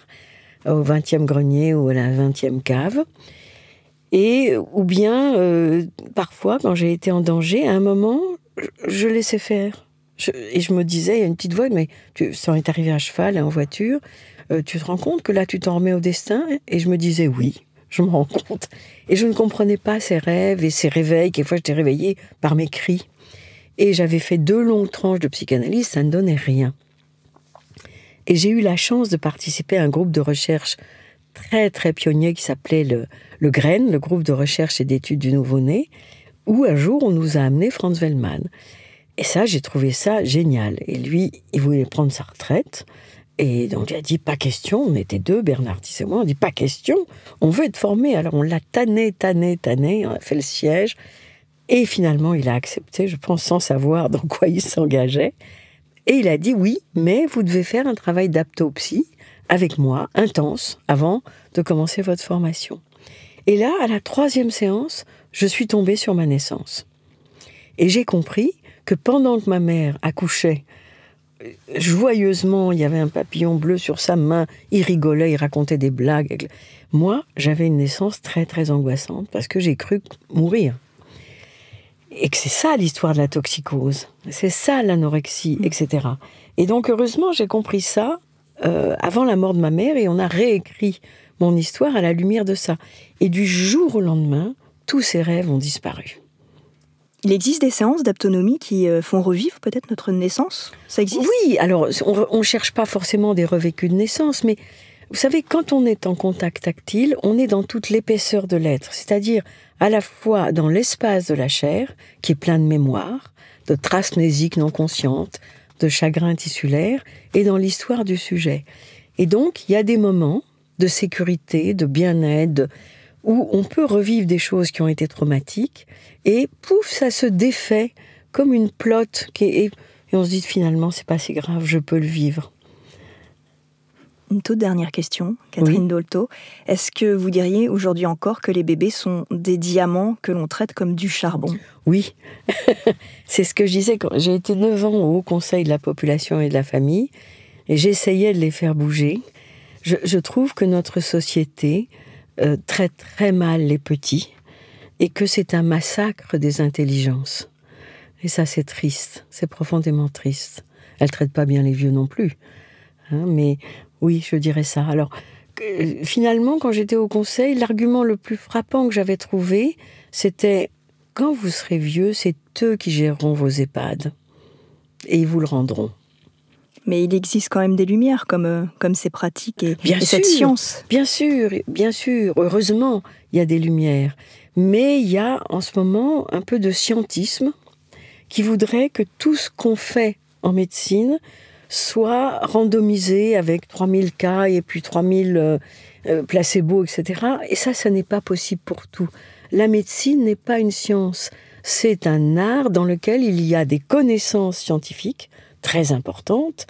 au 20e grenier ou à la 20e cave. Ou bien, parfois, quand j'ai été en danger, à un moment, je laissais faire. Et je me disais, il y a une petite voix, mais ça est arrivé à cheval, en voiture, tu te rends compte que là, tu t'en remets au destin? Et je me disais, oui. Je me rends compte. Et je ne comprenais pas ces rêves et ces réveils. Quelquefois, j'étais réveillée par mes cris. Et j'avais fait 2 longues tranches de psychanalyse, ça ne donnait rien. Et j'ai eu la chance de participer à un groupe de recherche très, très pionnier qui s'appelait le GREN, le groupe de recherche et d'études du nouveau-né, où un jour, on nous a amené Franz Bellmann. Et ça, j'ai trouvé ça génial. Et lui, il voulait prendre sa retraite. Et donc, il a dit, pas question, on était 2, Bernard et moi, on dit, pas question, on veut être formé. Alors, on l'a tanné, on a fait le siège. Et finalement, il a accepté, je pense, sans savoir dans quoi il s'engageait. Et il a dit, oui, mais vous devez faire un travail d'aptopsie avec moi, intense, avant de commencer votre formation. Et là, à la 3e séance, je suis tombée sur ma naissance. Et j'ai compris que pendant que ma mère accouchait joyeusement, il y avait un papillon bleu sur sa main, il rigolait, il racontait des blagues. Moi, j'avais une naissance très, très angoissante parce que j'ai cru mourir. Et que c'est ça l'histoire de la toxicose, c'est ça l'anorexie, etc. Et donc, heureusement, j'ai compris ça avant la mort de ma mère et on a réécrit mon histoire à la lumière de ça. Et du jour au lendemain, tous ces rêves ont disparu. Il existe des séances d'aptonomie qui font revivre peut-être notre naissance ? Ça existe ? Oui, alors on ne cherche pas forcément des revécus de naissance, mais vous savez, quand on est en contact tactile, on est dans toute l'épaisseur de l'être, c'est-à-dire à la fois dans l'espace de la chair, qui est plein de mémoire, de traces mnésiques non conscientes, de chagrins tissulaires, et dans l'histoire du sujet. Et donc, il y a des moments de sécurité, de bien-être, où on peut revivre des choses qui ont été traumatiques, et pouf, ça se défait comme une plotte, et on se dit finalement, c'est pas si grave, je peux le vivre. Une toute dernière question, Catherine Dolto. Est-ce que vous diriez aujourd'hui encore que les bébés sont des diamants que l'on traite comme du charbon ? Oui, c'est ce que je disais quand j'ai été 9 ans au Haut Conseil de la population et de la famille, et j'essayais de les faire bouger. Je trouve que notre société traite très mal les petits, et que c'est un massacre des intelligences. Et ça, c'est triste, c'est profondément triste. Elle ne traite pas bien les vieux non plus, hein, mais... Oui, je dirais ça. Alors, finalement, quand j'étais au conseil, l'argument le plus frappant que j'avais trouvé, c'était « quand vous serez vieux, c'est eux qui géreront vos EHPAD. Et ils vous le rendront. » Mais il existe quand même des lumières, comme ces pratiques et cette science. Bien sûr. Heureusement, il y a des lumières. Mais il y a, en ce moment, un peu de scientisme qui voudrait que tout ce qu'on fait en médecine soit randomisé avec 3000 cas et puis 3000 placebos, etc. Et ça n'est pas possible pour tout. La médecine n'est pas une science. C'est un art dans lequel il y a des connaissances scientifiques très importantes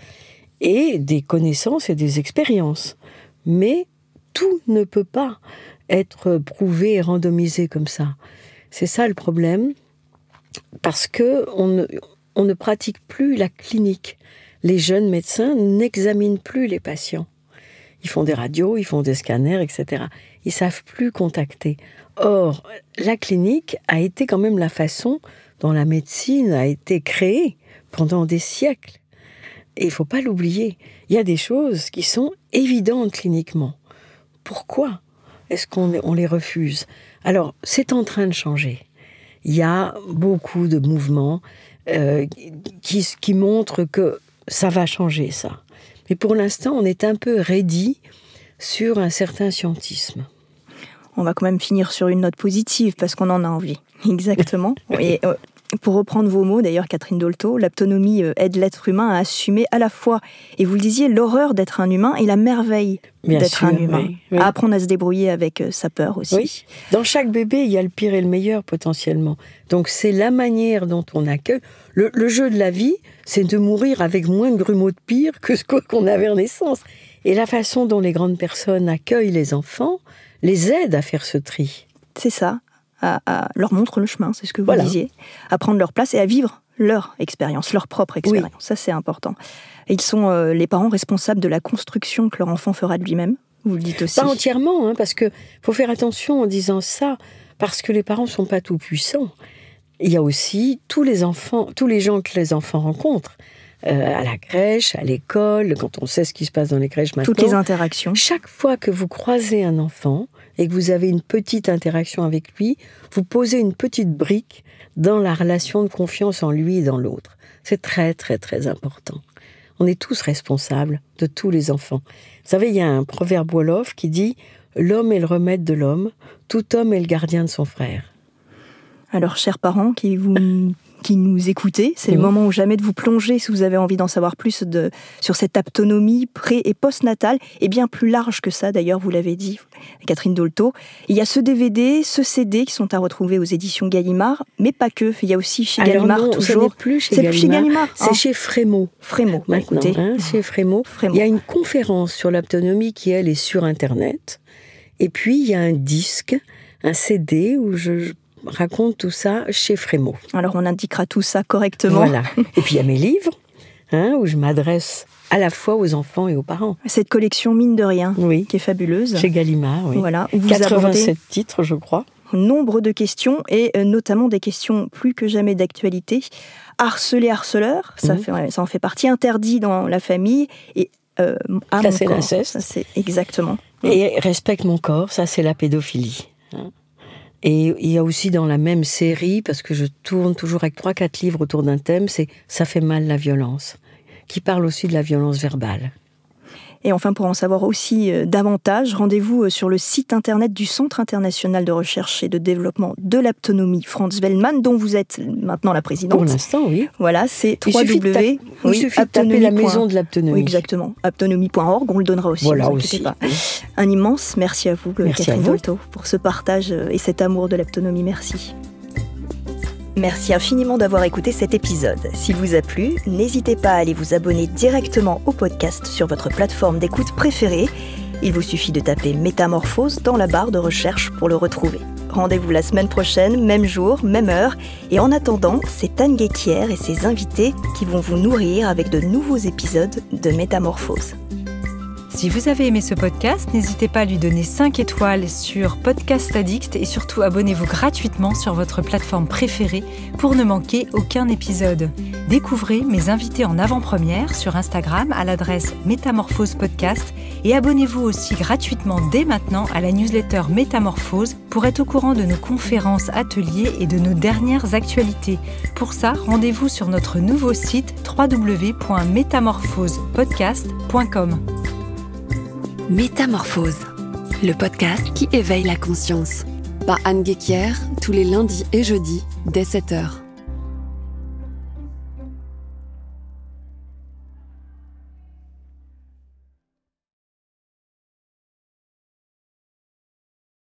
et des connaissances et des expériences. Mais tout ne peut pas être prouvé et randomisé comme ça. C'est ça le problème, parce qu'on ne pratique plus la clinique. Les jeunes médecins n'examinent plus les patients. Ils font des radios, ils font des scanners, etc. Ils ne savent plus contacter. Or, la clinique a été quand même la façon dont la médecine a été créée pendant des siècles. Et il ne faut pas l'oublier. Il y a des choses qui sont évidentes cliniquement. Pourquoi est-ce qu'on les refuse ? Alors, c'est en train de changer. Il y a beaucoup de mouvements qui montrent que ça va changer, ça. Mais pour l'instant, on est un peu raidi sur un certain scientisme. On va quand même finir sur une note positive, parce qu'on en a envie. Exactement. Et, pour reprendre vos mots, d'ailleurs, Catherine Dolto, l'aptonomie aide l'être humain à assumer à la fois, et vous le disiez, l'horreur d'être un humain et la merveille d'être un humain. Oui. À apprendre à se débrouiller avec sa peur aussi. Oui. Dans chaque bébé, il y a le pire et le meilleur potentiellement. Donc c'est la manière dont on accueille. Le jeu de la vie, c'est de mourir avec moins de grumeaux de pire que ce qu'on avait en naissance. Et la façon dont les grandes personnes accueillent les enfants les aide à faire ce tri. C'est ça. À leur montre le chemin, c'est ce que vous disiez, à prendre leur place et à vivre leur expérience, leur propre expérience. Oui. Ça, c'est important. Et ils sont les parents responsables de la construction que leur enfant fera de lui-même, vous le dites aussi. Pas entièrement, parce qu'il faut faire attention en disant ça, parce que les parents ne sont pas tout puissants. Il y a aussi tous les gens que les enfants rencontrent, à la crèche, à l'école, quand on sait ce qui se passe dans les crèches maintenant. Toutes les interactions. Chaque fois que vous croisez un enfant et que vous avez une petite interaction avec lui, vous posez une petite brique dans la relation de confiance en lui et dans l'autre. C'est très, très, très important. On est tous responsables de tous les enfants. Vous savez, il y a un proverbe wolof qui dit « L'homme est le remède de l'homme, tout homme est le gardien de son frère ». Alors, chers parents qui nous écoutez, c'est le moment ou jamais de vous plonger, si vous avez envie d'en savoir plus sur cette aptonomie pré- et post-natale, et bien plus large que ça, d'ailleurs, vous l'avez dit, Catherine Dolto. Il y a ce DVD, ce CD qui sont à retrouver aux éditions Gallimard, mais pas que, il y a aussi chez Gallimard non, toujours. C'est plus chez Gallimard, c'est chez Frémaux. Frémaux, maintenant, écoutez. Chez Frémaux. Il y a une conférence sur l'aptonomie qui, elle, est sur Internet, et puis il y a un disque, un CD où je raconte tout ça chez Frémaux. Alors on indiquera tout ça correctement. Voilà. Et puis il y a mes livres. où je m'adresse à la fois aux enfants et aux parents. Cette collection, mine de rien, qui est fabuleuse. Chez Gallimard, oui. Voilà, où vous 87 titres, je crois. Nombre de questions, et notamment des questions plus que jamais d'actualité. Harceler, harceleur, ça en fait partie. Interdit dans la famille, et à ça, c'est mon corps. l'inceste. Ça, c'est exactement. Et respecte mon corps, ça, c'est la pédophilie. Et il y a aussi dans la même série, parce que je tourne toujours avec 3-4 livres autour d'un thème, c'est « Ça fait mal la violence », qui parle aussi de la violence verbale. Et enfin, pour en savoir aussi davantage, rendez-vous sur le site internet du Centre international de recherche et de développement de l'aptonomie Franz Wellmann, dont vous êtes maintenant la présidente. Pour l'instant, oui. Voilà, c'est Il suffit de taper la maison de l'aptonomie. Oui, exactement. Aptonomie.org, on le donnera aussi. Voilà aussi. Pas. Un immense merci à vous, Catherine Dolto, pour ce partage et cet amour de l'aptonomie. Merci. Merci infiniment d'avoir écouté cet épisode. S'il vous a plu, n'hésitez pas à aller vous abonner directement au podcast sur votre plateforme d'écoute préférée. Il vous suffit de taper Métamorphose dans la barre de recherche pour le retrouver. Rendez-vous la semaine prochaine, même jour, même heure. Et en attendant, c'est Anne Guéquière et ses invités qui vont vous nourrir avec de nouveaux épisodes de Métamorphose. Si vous avez aimé ce podcast, n'hésitez pas à lui donner 5 étoiles sur Podcast Addict et surtout abonnez-vous gratuitement sur votre plateforme préférée pour ne manquer aucun épisode. Découvrez mes invités en avant-première sur Instagram à l'adresse Métamorphose Podcast et abonnez-vous aussi gratuitement dès maintenant à la newsletter Métamorphose pour être au courant de nos conférences, ateliers et de nos dernières actualités. Pour ça, rendez-vous sur notre nouveau site www.métamorphosepodcast.com. Métamorphose, le podcast qui éveille la conscience. Par Anne Guéquière, tous les lundis et jeudis, dès 7h.